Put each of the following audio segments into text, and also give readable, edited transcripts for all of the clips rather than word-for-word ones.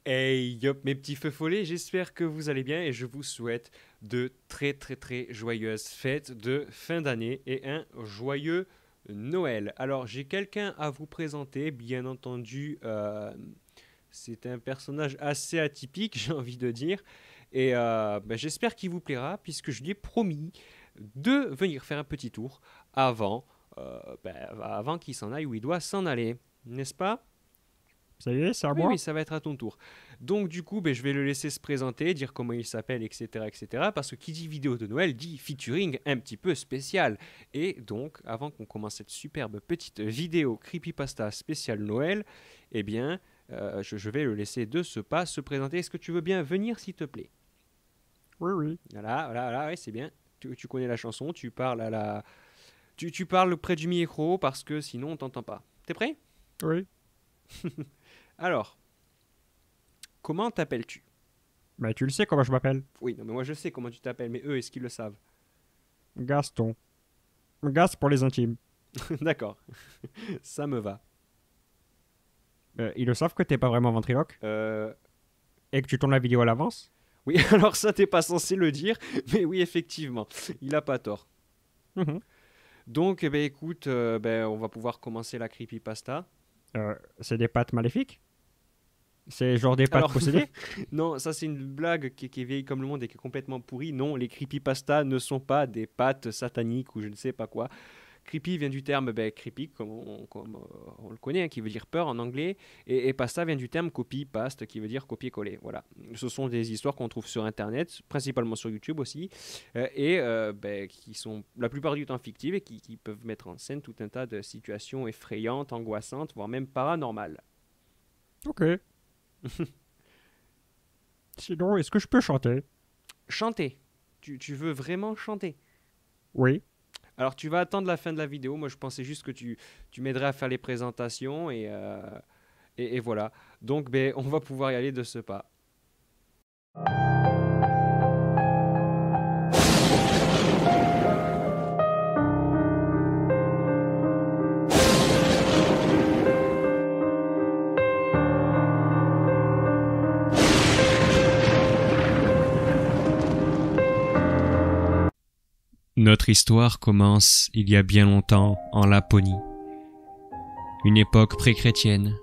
Hey, yop, mes petits feux follets, j'espère que vous allez bien et je vous souhaite de très joyeuses fêtes de fin d'année et un joyeux Noël. Alors, j'ai quelqu'un à vous présenter, bien entendu, c'est un personnage assez atypique, j'ai envie de dire, et j'espère qu'il vous plaira puisque je lui ai promis de venir faire un petit tour avant, avant qu'il s'en aille où il doit s'en aller, n'est-ce pas? Ça y est, c'est à Oui, oui, moi? ça va être à ton tour. Donc, du coup, je vais le laisser se présenter, dire comment il s'appelle, etc., etc. Parce que qui dit vidéo de Noël dit featuring un petit peu spécial. Et donc, avant qu'on commence cette superbe petite vidéo creepypasta spéciale Noël, eh bien, je vais le laisser de ce pas se présenter. Est-ce que tu veux bien venir, s'il te plaît? Oui, oui. Voilà, ouais, c'est bien. Tu connais la chanson, tu parles à la... Tu parles près du micro parce que sinon on t'entend pas. T'es prêt? Oui. Alors, comment t'appelles-tu? Mais tu le sais comment je m'appelle. Oui, non, mais moi je sais comment tu t'appelles, mais eux, est-ce qu'ils le savent? Gaston. Gas pour les intimes. D'accord, ça me va. Ils le savent que t'es pas vraiment ventriloque Euh, et que tu tournes la vidéo à l'avance? Oui, alors ça, t'es pas censé le dire, mais oui, effectivement, il a pas tort. Mhm. Donc, écoute, on va pouvoir commencer la creepypasta. C'est des pâtes maléfiques? C'est genre des pâtes Alors, possédées? non, ça c'est une blague qui est vieille comme le monde et qui est complètement pourrie. Non, les creepypasta ne sont pas des pâtes sataniques ou je ne sais pas quoi. Creepy vient du terme creepy, comme on le connaît, hein, qui veut dire peur en anglais, et pasta vient du terme copy, paste, qui veut dire copier-coller. Voilà. Ce sont des histoires qu'on trouve sur Internet, principalement sur YouTube aussi, qui sont la plupart du temps fictives et qui peuvent mettre en scène tout un tas de situations effrayantes, angoissantes, voire même paranormales. Ok. Sinon, est-ce que je peux chanter? Chanter. Tu veux vraiment chanter? Oui. Alors tu vas attendre la fin de la vidéo. Moi je pensais juste que tu m'aiderais à faire les présentations et voilà. Donc on va pouvoir y aller de ce pas. Notre histoire commence il y a bien longtemps en Laponie. Une époque pré-chrétienne.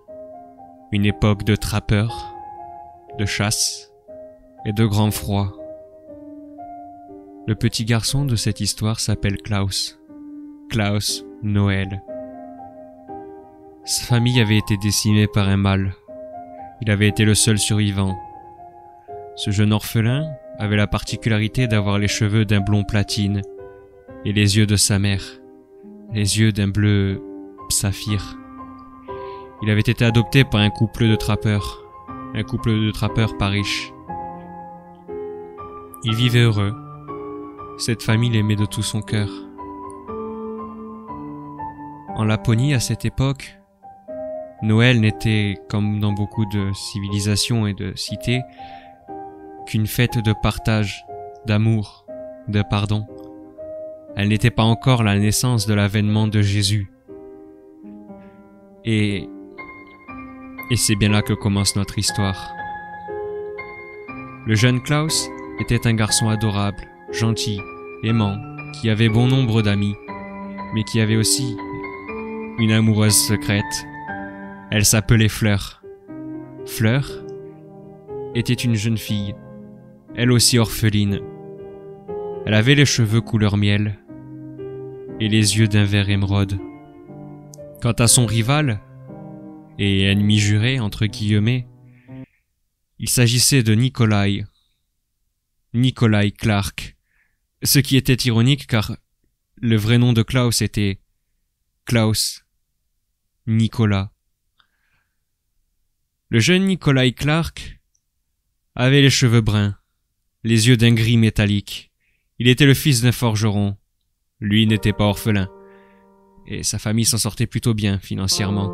Une époque de trappeurs, de chasse et de grand froid. Le petit garçon de cette histoire s'appelle Klaus. Klaus Noël. Sa famille avait été décimée par un mal. Il avait été le seul survivant. Ce jeune orphelin avait la particularité d'avoir les cheveux d'un blond platine et les yeux de sa mère, les yeux d'un bleu saphir. Il avait été adopté par un couple de trappeurs pas riches. Il vivait heureux. Cette famille l'aimait de tout son cœur. En Laponie, à cette époque, Noël n'était, comme dans beaucoup de civilisations et de cités, qu'une fête de partage, d'amour, de pardon. Elle n'était pas encore la naissance de l'avènement de Jésus. Et c'est bien là que commence notre histoire. Le jeune Klaus était un garçon adorable, gentil, aimant, qui avait bon nombre d'amis, mais qui avait aussi une amoureuse secrète. Elle s'appelait Fleur. Fleur était une jeune fille, elle aussi orpheline. Elle avait les cheveux couleur miel et les yeux d'un vert émeraude. Quant à son rival, et ennemi juré entre guillemets, il s'agissait de Nikolai Clark, ce qui était ironique car le vrai nom de Klaus était Klaus Nicolas. Le jeune Nikolai Clark avait les cheveux bruns, les yeux d'un gris métallique. Il était le fils d'un forgeron. Lui n'était pas orphelin, et sa famille s'en sortait plutôt bien financièrement.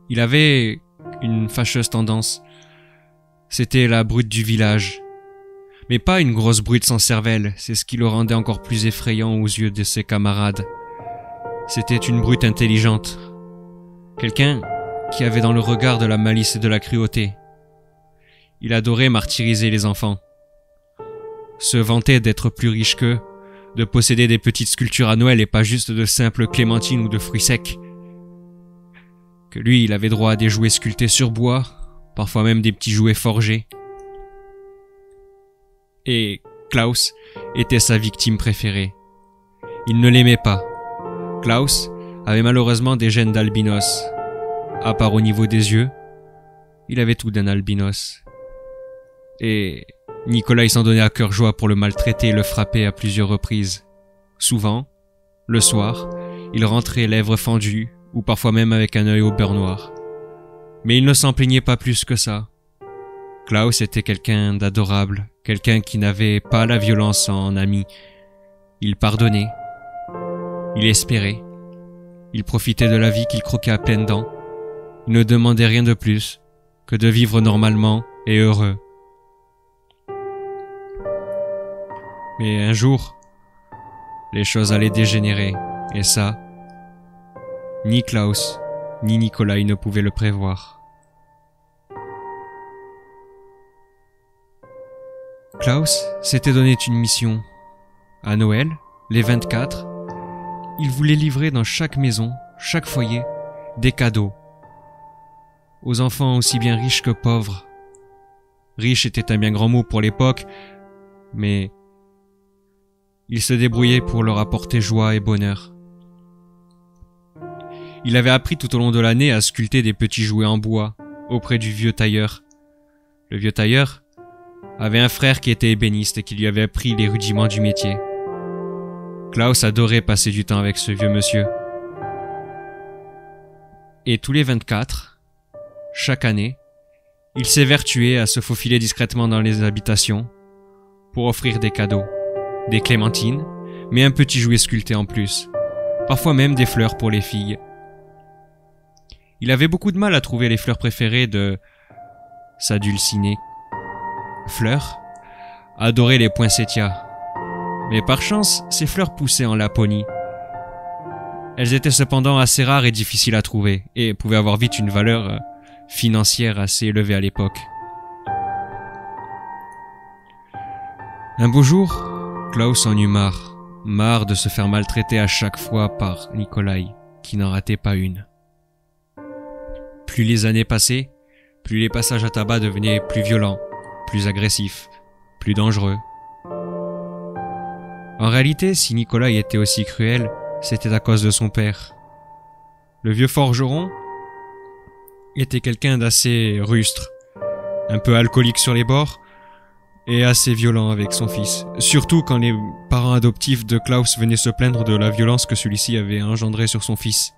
Il avait une fâcheuse tendance. C'était la brute du village. Mais pas une grosse brute sans cervelle, c'est ce qui le rendait encore plus effrayant aux yeux de ses camarades. C'était une brute intelligente. Quelqu'un qui avait dans le regard de la malice et de la cruauté. Il adorait martyriser les enfants. Se vantait d'être plus riche qu'eux, de posséder des petites sculptures à Noël et pas juste de simples clémentines ou de fruits secs. Que lui, il avait droit à des jouets sculptés sur bois, parfois même des petits jouets forgés. Et Klaus était sa victime préférée. Il ne l'aimait pas. Klaus avait malheureusement des gènes d'albinos. À part au niveau des yeux, il avait tout d'un albinos. Et Nikolai s'en donnait à cœur joie pour le maltraiter et le frapper à plusieurs reprises. Souvent, le soir, il rentrait lèvres fendues, ou parfois même avec un œil au beurre noir. Mais il ne s'en plaignait pas plus que ça. Klaus était quelqu'un d'adorable, quelqu'un qui n'avait pas la violence en ami. Il pardonnait, il espérait, il profitait de la vie qu'il croquait à pleines dents. Il ne demandait rien de plus que de vivre normalement et heureux. Mais un jour, les choses allaient dégénérer, et ça, ni Klaus, ni Nikolai ne pouvaient le prévoir. Klaus s'était donné une mission. À Noël, les 24, il voulait livrer dans chaque maison, chaque foyer, des cadeaux. Aux enfants aussi bien riches que pauvres. Riche était un bien grand mot pour l'époque, mais il se débrouillait pour leur apporter joie et bonheur. Il avait appris tout au long de l'année à sculpter des petits jouets en bois auprès du vieux tailleur. Le vieux tailleur avait un frère qui était ébéniste et qui lui avait appris les rudiments du métier. Klaus adorait passer du temps avec ce vieux monsieur. Et tous les 24, chaque année, il s'évertuait à se faufiler discrètement dans les habitations pour offrir des cadeaux, des clémentines, mais un petit jouet sculpté en plus, parfois même des fleurs pour les filles. Il avait beaucoup de mal à trouver les fleurs préférées de sa dulcinée. Fleur adorait les poinsettias, mais par chance, ces fleurs poussaient en Laponie. Elles étaient cependant assez rares et difficiles à trouver, et pouvaient avoir vite une valeur financière assez élevée à l'époque. Un beau jour, Klaus en eut marre de se faire maltraiter à chaque fois par Nikolai, qui n'en ratait pas une. Plus les années passaient, plus les passages à tabac devenaient plus violents, plus agressifs, plus dangereux. En réalité, si Nikolai était aussi cruel, c'était à cause de son père. Le vieux forgeron était quelqu'un d'assez rustre, un peu alcoolique sur les bords, et assez violent avec son fils, surtout quand les parents adoptifs de Klaus venaient se plaindre de la violence que celui-ci avait engendrée sur son fils.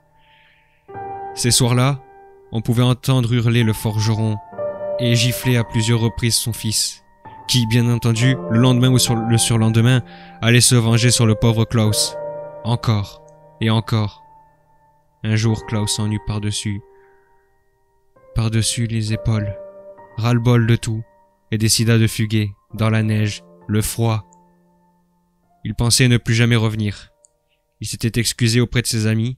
Ces soirs-là, on pouvait entendre hurler le forgeron et gifler à plusieurs reprises son fils, qui, bien entendu, le lendemain ou le surlendemain, allait se venger sur le pauvre Klaus. Encore et encore. Un jour, Klaus en eut par-dessus les épaules, ras-le-bol de tout, et décida de fuguer, dans la neige, le froid. Il pensait ne plus jamais revenir. Il s'était excusé auprès de ses amis.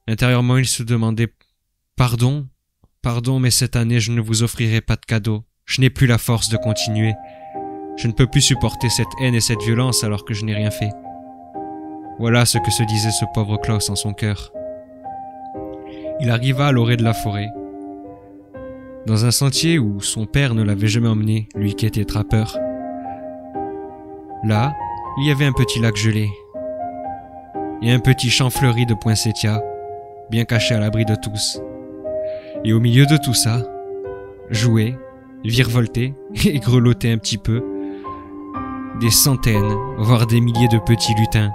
Intérieurement, il se demandait « Pardon, mais cette année, je ne vous offrirai pas de cadeau. Je n'ai plus la force de continuer. Je ne peux plus supporter cette haine et cette violence alors que je n'ai rien fait. » Voilà ce que se disait ce pauvre Klaus en son cœur. Il arriva à l'orée de la forêt, dans un sentier où son père ne l'avait jamais emmené, lui qui était trappeur. Là, il y avait un petit lac gelé et un petit champ fleuri de poinsettias, bien caché à l'abri de tous. Et au milieu de tout ça, jouaient, virevoltaient et grelottaient un petit peu des centaines, voire des milliers de petits lutins.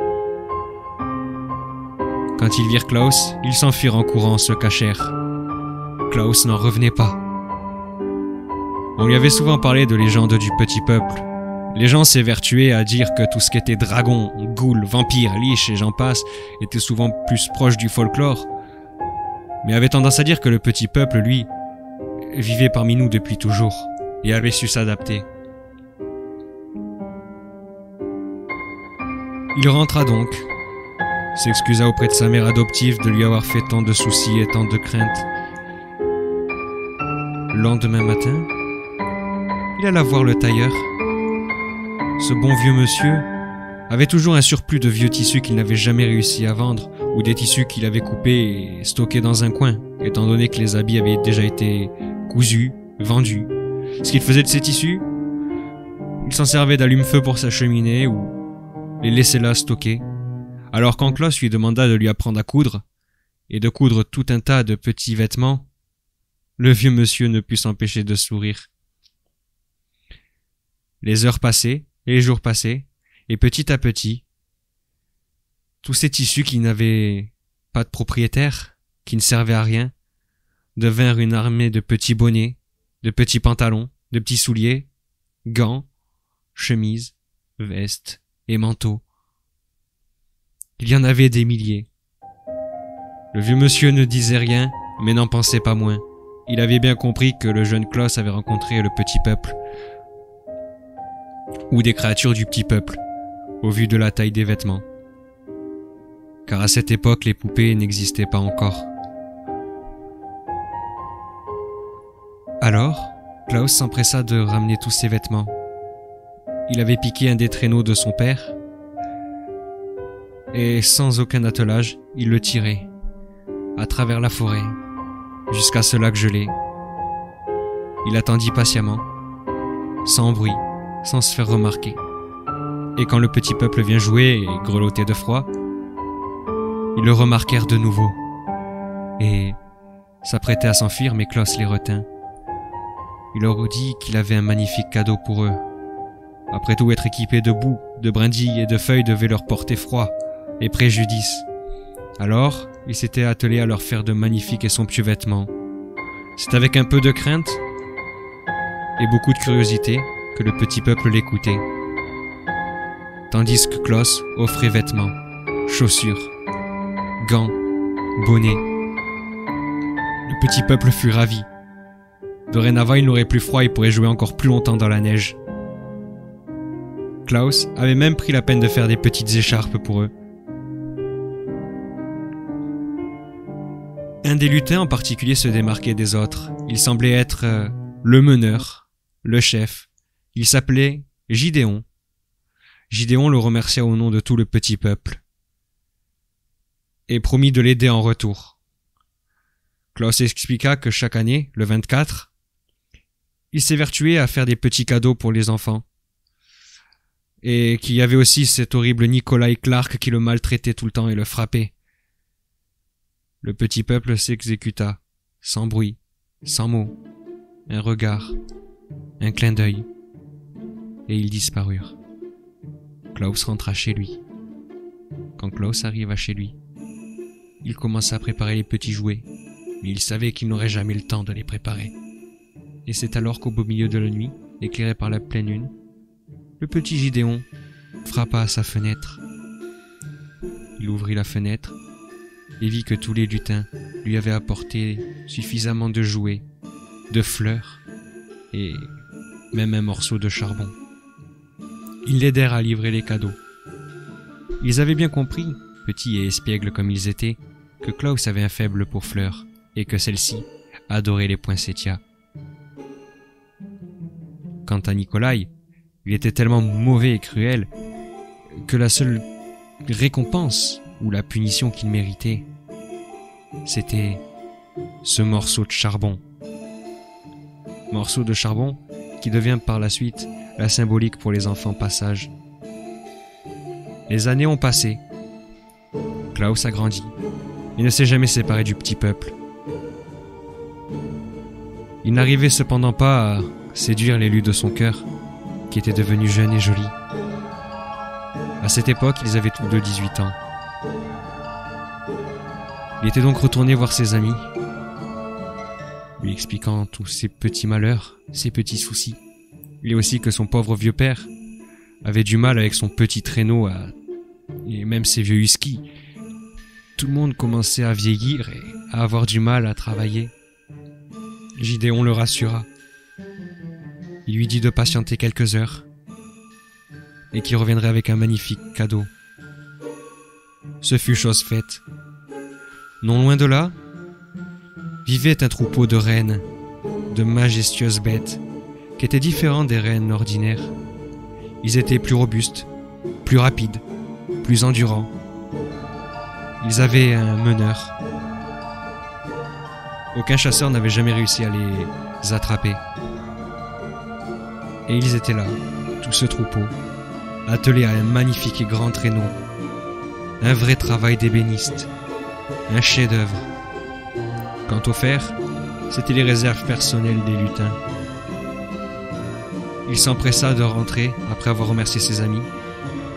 Quand ils virent Klaus, ils s'enfuirent en courant, se cachèrent. Klaus n'en revenait pas. On lui avait souvent parlé de légendes du petit peuple. Les gens s'évertuaient à dire que tout ce qui était dragon, ghoul, vampire, lich et j'en passe était souvent plus proche du folklore, mais avait tendance à dire que le petit peuple, lui, vivait parmi nous depuis toujours et avait su s'adapter. Il rentra donc, s'excusa auprès de sa mère adoptive de lui avoir fait tant de soucis et tant de craintes, lendemain matin, il alla voir le tailleur. Ce bon vieux monsieur avait toujours un surplus de vieux tissus qu'il n'avait jamais réussi à vendre, ou des tissus qu'il avait coupés et stockés dans un coin, étant donné que les habits avaient déjà été cousus, vendus. Ce qu'il faisait de ces tissus, il s'en servait d'allume-feu pour sa cheminée ou les laissait là stockés. Alors quand Klaus lui demanda de lui apprendre à coudre, et de coudre tout un tas de petits vêtements, le vieux monsieur ne put s'empêcher de sourire. Les heures passaient, et les jours passaient, et petit à petit, tous ces tissus qui n'avaient pas de propriétaire, qui ne servaient à rien, devinrent une armée de petits bonnets, de petits pantalons, de petits souliers, gants, chemises, vestes et manteaux. Il y en avait des milliers. Le vieux monsieur ne disait rien, mais n'en pensait pas moins. Il avait bien compris que le jeune Klaus avait rencontré le petit peuple, ou des créatures du petit peuple, au vu de la taille des vêtements. Car à cette époque, les poupées n'existaient pas encore. Alors, Klaus s'empressa de ramener tous ses vêtements. Il avait piqué un des traîneaux de son père, et sans aucun attelage, il le tirait, à travers la forêt, jusqu'à ce lac gelé. Il attendit patiemment, sans bruit, sans se faire remarquer. Et quand le petit peuple vient jouer et grelotter de froid, ils le remarquèrent de nouveau, et s'apprêtaient à s'enfuir, mais Klaus les retint. Il leur dit qu'il avait un magnifique cadeau pour eux. Après tout, être équipé de boue, de brindilles et de feuilles devait leur porter froid et préjudice. Alors, il s'était attelé à leur faire de magnifiques et somptueux vêtements. C'est avec un peu de crainte et beaucoup de curiosité que le petit peuple l'écoutait. Tandis que Klaus offrait vêtements, chaussures, gants, bonnets. Le petit peuple fut ravi. Dorénavant, il n'aurait plus froid et pourrait jouer encore plus longtemps dans la neige. Klaus avait même pris la peine de faire des petites écharpes pour eux. Un des lutins en particulier se démarquait des autres. Il semblait être le meneur, le chef. Il s'appelait Gideon. Gideon le remercia au nom de tout le petit peuple et promit de l'aider en retour. Klaus expliqua que chaque année, le 24, il s'évertuait à faire des petits cadeaux pour les enfants. Et qu'il y avait aussi cet horrible Nikolai Clark qui le maltraitait tout le temps et le frappait. Le petit peuple s'exécuta, sans bruit, sans mots, un regard, un clin d'œil, et ils disparurent. Klaus rentra chez lui. Quand Klaus arriva chez lui, il commença à préparer les petits jouets, mais il savait qu'il n'aurait jamais le temps de les préparer. Et c'est alors qu'au beau milieu de la nuit, éclairé par la pleine lune, le petit Gideon frappa à sa fenêtre. Il ouvrit la fenêtre et vit que tous les lutins lui avaient apporté suffisamment de jouets, de fleurs et même un morceau de charbon. Ils l'aidèrent à livrer les cadeaux. Ils avaient bien compris, petits et espiègles comme ils étaient, que Klaus avait un faible pour Fleur et que celle-ci adorait les poinsettias. Quant à Nikolai, il était tellement mauvais et cruel que la seule récompense ou la punition qu'il méritait, c'était ce morceau de charbon. Morceau de charbon qui devient par la suite la symbolique pour les enfants passages. Les années ont passé. Klaus a grandi et ne s'est jamais séparé du petit peuple. Il n'arrivait cependant pas à séduire l'élu de son cœur, qui était devenu jeune et joli. À cette époque, ils avaient tous deux 18 ans. Il était donc retourné voir ses amis, lui expliquant tous ses petits malheurs, ses petits soucis, et aussi que son pauvre vieux père avait du mal avec son petit traîneau et même ses vieux huskies. Tout le monde commençait à vieillir et à avoir du mal à travailler. Gideon le rassura. Il lui dit de patienter quelques heures et qu'il reviendrait avec un magnifique cadeau. Ce fut chose faite. Non loin de là, vivait un troupeau de rennes, de majestueuses bêtes qui étaient différentes des rennes ordinaires. Ils étaient plus robustes, plus rapides, plus endurants. Ils avaient un meneur. Aucun chasseur n'avait jamais réussi à les attraper. Et ils étaient là, tout ce troupeau, attelés à un magnifique et grand traîneau. Un vrai travail d'ébéniste, un chef-d'œuvre. Quant au fer, c'étaient les réserves personnelles des lutins. Il s'empressa de rentrer après avoir remercié ses amis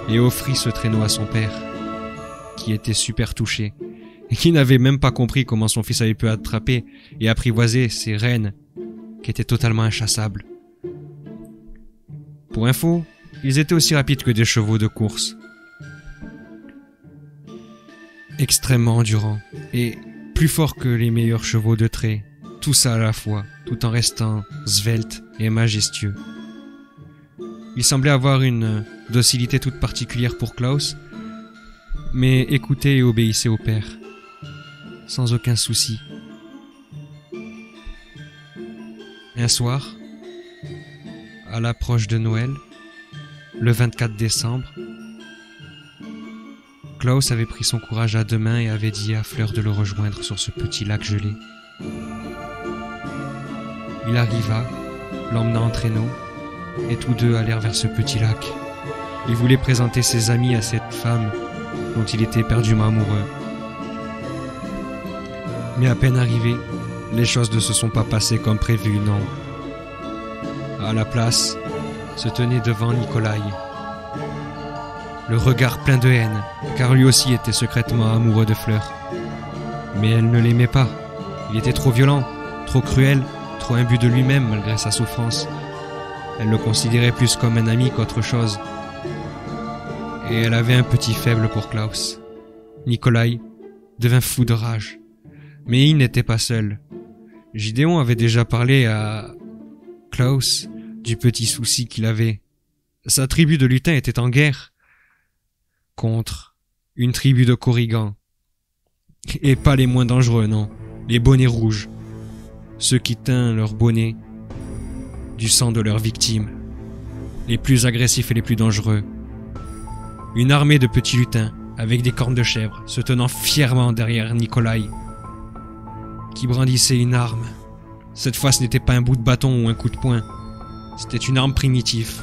et offrit ce traîneau à son père, qui était super touché et qui n'avait même pas compris comment son fils avait pu attraper et apprivoiser ces rennes qui étaient totalement inchassables. Pour info, ils étaient aussi rapides que des chevaux de course. Extrêmement endurants et plus forts que les meilleurs chevaux de trait, tout ça à la fois, tout en restant sveltes et majestueux. Il semblait avoir une docilité toute particulière pour Klaus, mais écoutait et obéissait au père, sans aucun souci. Un soir, à l'approche de Noël, le 24 décembre, Klaus avait pris son courage à deux mains et avait dit à Fleur de le rejoindre sur ce petit lac gelé. Il arriva, l'emmena en traîneau, et tous deux allèrent vers ce petit lac. Il voulait présenter ses amis à cette femme dont il était éperdument amoureux. Mais à peine arrivés, les choses ne se sont pas passées comme prévu, non. À la place, se tenait devant Nikolai, le regard plein de haine, car lui aussi était secrètement amoureux de Fleur. Mais elle ne l'aimait pas. Il était trop violent, trop cruel, trop imbu de lui-même malgré sa souffrance. Elle le considérait plus comme un ami qu'autre chose. Et elle avait un petit faible pour Klaus. Nikolai devint fou de rage. Mais il n'était pas seul. Gideon avait déjà parlé à Klaus du petit souci qu'il avait. Sa tribu de lutins était en guerre contre une tribu de Korrigans. Et pas les moins dangereux, non. Les bonnets rouges. Ceux qui tinrent leur bonnet du sang de leurs victimes. Les plus agressifs et les plus dangereux. Une armée de petits lutins, avec des cornes de chèvre, se tenant fièrement derrière Nikolai, qui brandissait une arme. Cette fois, ce n'était pas un bout de bâton ou un coup de poing. C'était une arme primitive,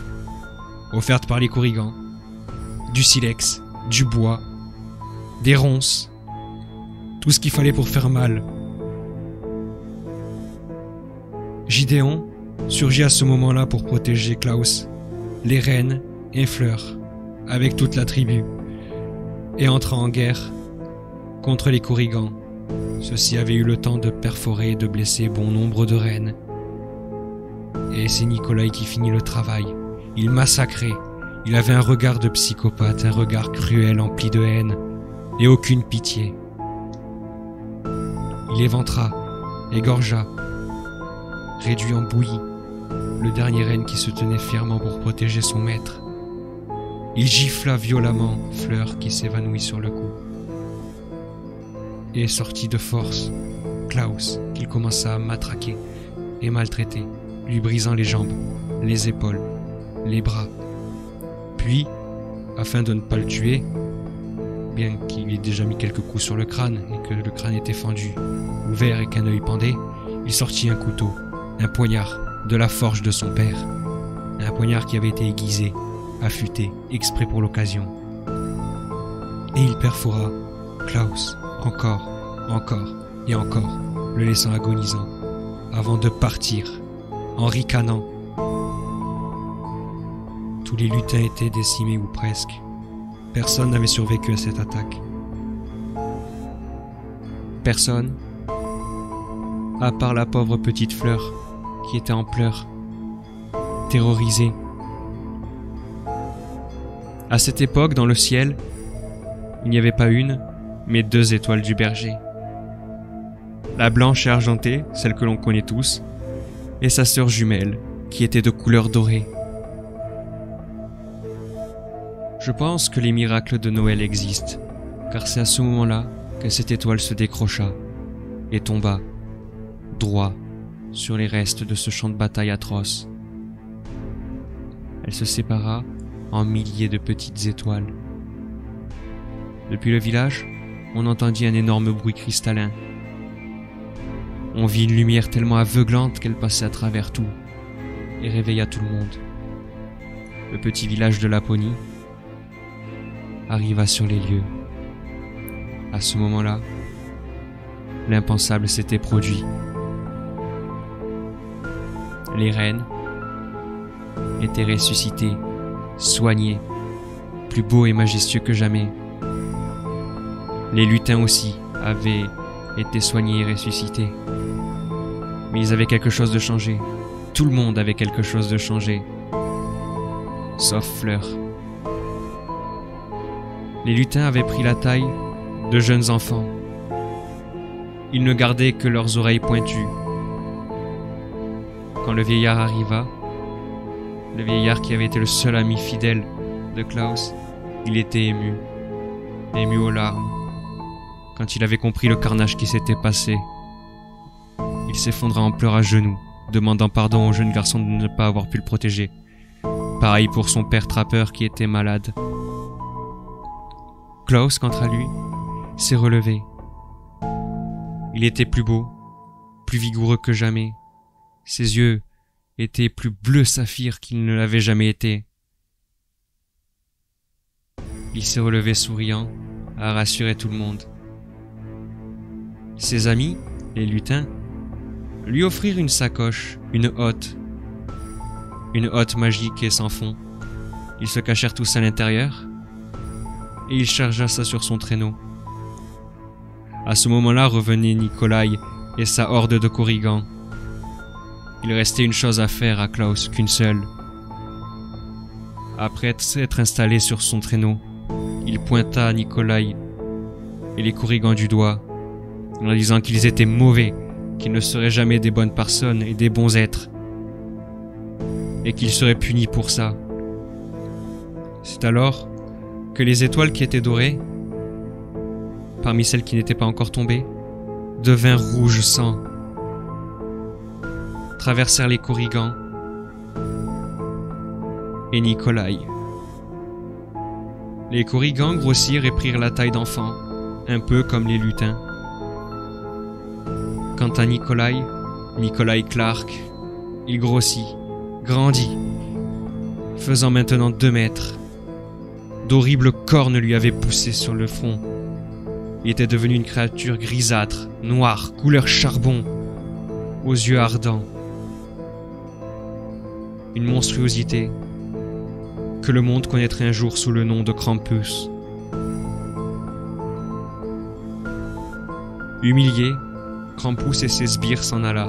offerte par les Korrigans. Du silex, du bois, des ronces, tout ce qu'il fallait pour faire mal. Gideon surgit à ce moment-là pour protéger Klaus, les rennes et Fleur, avec toute la tribu, et entra en guerre contre les Korrigans. Ceux-ci avaient eu le temps de perforer et de blesser bon nombre de rennes. Et c'est Nikolai qui finit le travail. Il massacrait. Il avait un regard de psychopathe, un regard cruel empli de haine et aucune pitié. Il éventra, égorgea, réduit en bouillie le dernier renne qui se tenait fièrement pour protéger son maître. Il gifla violemment Fleur qui s'évanouit sur le coup. Et sortit de force Klaus qu'il commença à matraquer et maltraiter, lui brisant les jambes, les épaules, les bras. Puis, afin de ne pas le tuer, bien qu'il ait déjà mis quelques coups sur le crâne et que le crâne était fendu, ouvert et qu'un œil pendait, il sortit un couteau, un poignard de la forge de son père, un poignard qui avait été aiguisé, affûté, exprès pour l'occasion. Et il perfora Klaus encore et encore, le laissant agonisant, avant de partir, en ricanant. Tous les lutins étaient décimés ou presque. Personne n'avait survécu à cette attaque. Personne, à part la pauvre petite Fleur, qui était en pleurs, terrorisée. À cette époque, dans le ciel, il n'y avait pas une, mais 2 étoiles du berger. La blanche et argentée, celle que l'on connaît tous, et sa sœur jumelle, qui était de couleur dorée. Je pense que les miracles de Noël existent, car c'est à ce moment-là que cette étoile se décrocha et tomba, droit, sur les restes de ce champ de bataille atroce. Elle se sépara en milliers de petites étoiles. Depuis le village, on entendit un énorme bruit cristallin. On vit une lumière tellement aveuglante qu'elle passait à travers tout et réveilla tout le monde. Le petit village de Laponie arriva sur les lieux. À ce moment-là, l'impensable s'était produit. Les reines étaient ressuscitées, soignées, plus beaux et majestueux que jamais. Les lutins aussi avaient été soignés et ressuscités. Mais ils avaient quelque chose de changé. Tout le monde avait quelque chose de changé. Sauf Fleur. Les lutins avaient pris la taille de jeunes enfants. Ils ne gardaient que leurs oreilles pointues. Quand le vieillard arriva, le vieillard qui avait été le seul ami fidèle de Klaus, il était ému aux larmes. Quand il avait compris le carnage qui s'était passé, il s'effondra en pleurs à genoux, demandant pardon au jeune garçon de ne pas avoir pu le protéger. Pareil pour son père trappeur qui était malade. Klaus, quant à lui, s'est relevé. Il était plus beau, plus vigoureux que jamais. Ses yeux étaient plus bleu saphir qu'ils ne l'avaient jamais été. Il s'est relevé souriant, à rassurer tout le monde. Ses amis, les lutins, lui offrirent une sacoche, une hotte magique et sans fond. Ils se cachèrent tous à l'intérieur et il chargea ça sur son traîneau. À ce moment-là revenaient Nikolai et sa horde de korrigans. Il restait une chose à faire à Klaus, qu'une seule. Après s'être installé sur son traîneau, il pointa Nikolai et les korrigans du doigt, en disant qu'ils étaient mauvais, qu'ils ne seraient jamais des bonnes personnes et des bons êtres, et qu'ils seraient punis pour ça. C'est alors que les étoiles qui étaient dorées, parmi celles qui n'étaient pas encore tombées, devinrent rouge sang, traversèrent les korrigans et Nikolai. Les korrigans grossirent et prirent la taille d'enfants, un peu comme les lutins. Quant à Nikolai Clark, il grossit, grandit, faisant maintenant 2 mètres. D'horribles cornes lui avaient poussé sur le front. Il était devenu une créature grisâtre, noire, couleur charbon, aux yeux ardents. Une monstruosité que le monde connaîtrait un jour sous le nom de Krampus. Humilié, Krampus et ses sbires s'en alla.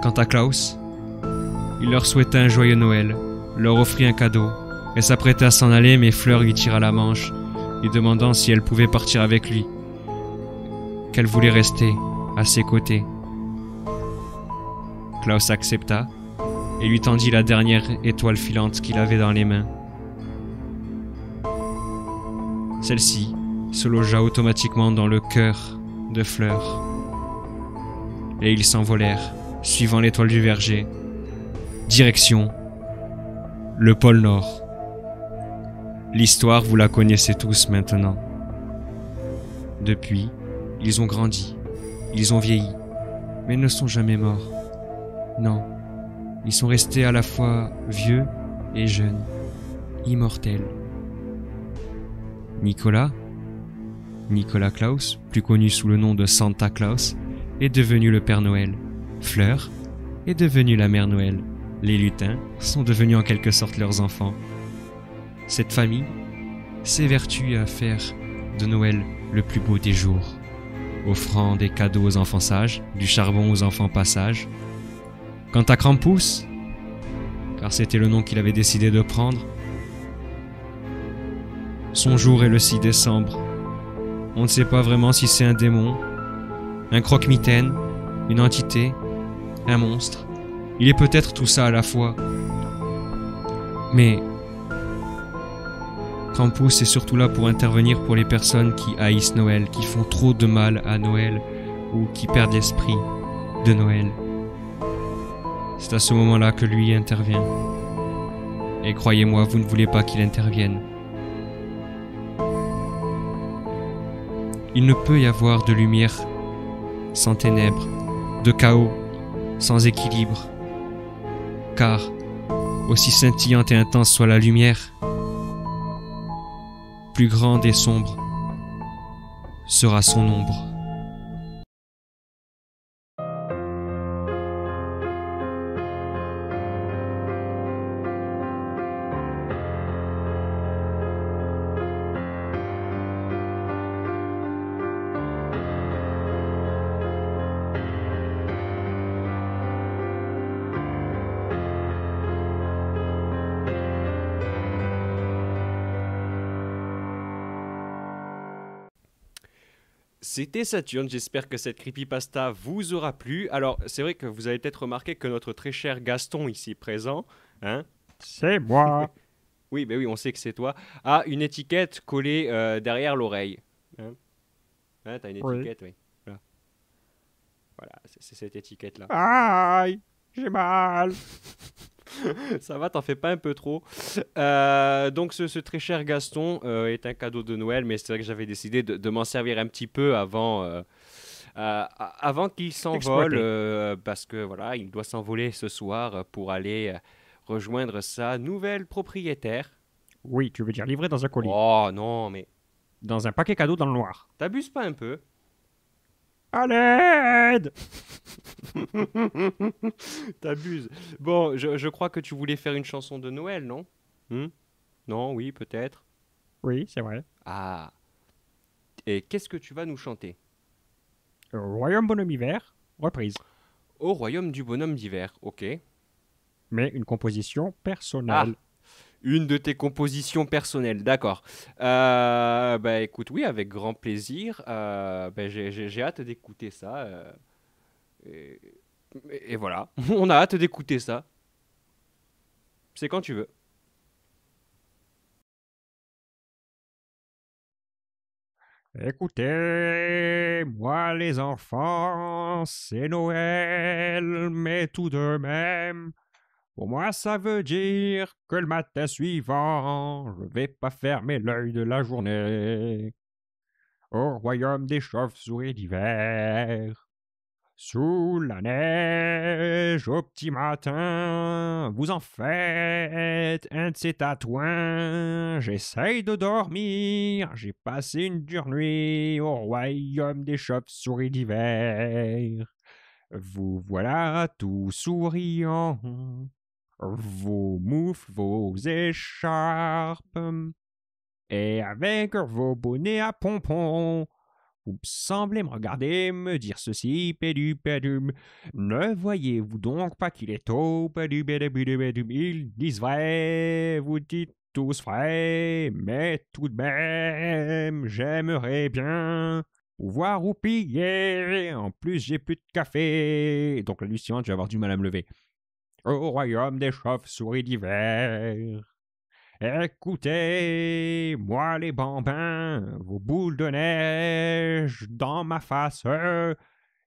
Quant à Klaus, il leur souhaita un joyeux Noël, leur offrit un cadeau, et s'apprêta à s'en aller, mais Fleur lui tira la manche, lui demandant si elle pouvait partir avec lui, qu'elle voulait rester à ses côtés. Klaus accepta et lui tendit la dernière étoile filante qu'il avait dans les mains. Celle-ci se logea automatiquement dans le cœur de Fleur. Et ils s'envolèrent, suivant l'étoile du verger. Direction le pôle Nord. L'histoire, vous la connaissez tous maintenant. Depuis, ils ont grandi, ils ont vieilli, mais ne sont jamais morts. Non, ils sont restés à la fois vieux et jeunes, immortels. Nicolas Klaus, plus connu sous le nom de Santa Claus, est devenu le Père Noël. Fleur est devenue la Mère Noël. Les lutins sont devenus en quelque sorte leurs enfants. Cette famille s'évertue à faire de Noël le plus beau des jours, offrant des cadeaux aux enfants sages, du charbon aux enfants pas sages. Quant à Krampus, car c'était le nom qu'il avait décidé de prendre, son jour est le 6 décembre. On ne sait pas vraiment si c'est un démon, un croque-mitaine, une entité, un monstre. Il est peut-être tout ça à la fois. Mais Krampus est surtout là pour intervenir pour les personnes qui haïssent Noël, qui font trop de mal à Noël ou qui perdent l'esprit. de Noël. C'est à ce moment-là que lui intervient. Et croyez-moi, vous ne voulez pas qu'il intervienne. Il ne peut y avoir de lumière sans ténèbres, de chaos sans équilibre. Car, aussi scintillante et intense soit la lumière, plus grande et sombre sera son ombre. C'était Saturne, j'espère que cette creepypasta vous aura plu. Alors, c'est vrai que vous avez peut-être remarqué que notre très cher Gaston ici présent, hein, C'est moi. oui, ben oui, on sait que c'est toi, a une étiquette collée derrière l'oreille. Hein, hein, t'as une Oui. étiquette, oui. Voilà, voilà c'est cette étiquette-là. Aïe, j'ai mal. Ça va, t'en fais pas un peu trop. Donc ce très cher Gaston est un cadeau de Noël, mais c'est vrai que j'avais décidé de m'en servir un petit peu avant qu'il s'envole, parce que voilà, il doit s'envoler ce soir pour aller rejoindre sa nouvelle propriétaire. Oui, tu veux dire livré dans un colis. Oh non, mais Dans un paquet cadeau dans le noir. t'abuses pas un peu? À l'aide. T'abuses. Bon, je crois que tu voulais faire une chanson de Noël, non? Non, oui, peut-être. Oui, c'est vrai. Ah, et qu'est-ce que tu vas nous chanter? Royaume bonhomme hiver, reprise. Au royaume du bonhomme d'hiver, ok. Mais une composition Ah, personnelle. une de tes compositions personnelles, d'accord. Bah écoute, oui, avec grand plaisir. Bah, j'ai hâte d'écouter ça. Et, et voilà, on a hâte d'écouter ça. C'est quand tu veux. Écoutez, moi les enfants, c'est Noël, mais tout de même, pour moi ça veut dire que le matin suivant, je vais pas fermer l'œil de la journée. Au royaume des chauves-souris d'hiver, sous la neige au petit matin, vous en faites un de ces tatouins. J'essaye de dormir, j'ai passé une dure nuit au royaume des chauves-souris d'hiver. Vous voilà tout souriant, vos moufles, vos écharpes, et avec vos bonnets à pompons. Vous semblez me regarder, me dire ceci, pédu, pédum. Ne voyez-vous donc pas qu'il est tôt, pédu, pédu, pédu, pédum. Ils disent vrai, vous dites tous vrai, mais tout de même, j'aimerais bien pouvoir roupiller. En plus, j'ai plus de café. Donc la nuit suivante, je vais avoir du mal à me lever. Au royaume des chauves-souris d'hiver. Écoutez, moi les bambins, vos boules de neige dans ma face,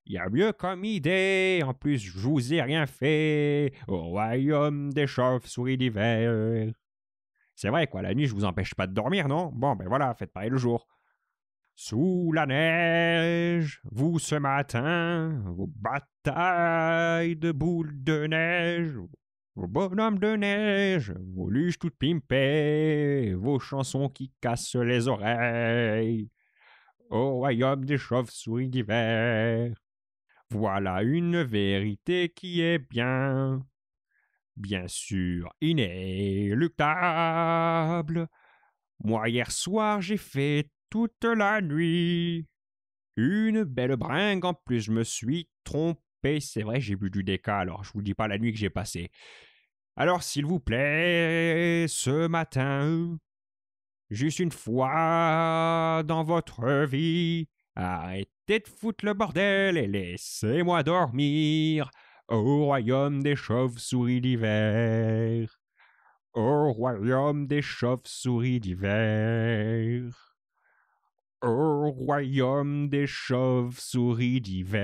y a mieux comme idée, en plus je vous ai rien fait, au royaume des chauves-souris d'hiver. C'est vrai quoi, la nuit je vous empêche pas de dormir, non? Bon ben voilà, faites pareil le jour. Sous la neige, vous ce matin, vos batailles de boules de neige, vos bonhommes de neige, vos luges toutes pimpées, vos chansons qui cassent les oreilles, au royaume des chauves-souris d'hiver. Voilà une vérité qui est bien sûr inéluctable. Moi hier soir j'ai fait toute la nuit une belle bringue, en plus je me suis trompé. C'est vrai, j'ai bu du déca, alors je vous dis pas la nuit que j'ai passée. Alors s'il vous plaît, ce matin, juste une fois dans votre vie, arrêtez de foutre le bordel et laissez-moi dormir au royaume des chauves-souris d'hiver. Au royaume des chauves-souris d'hiver. Au au royaume des chauves-souris d'hiver.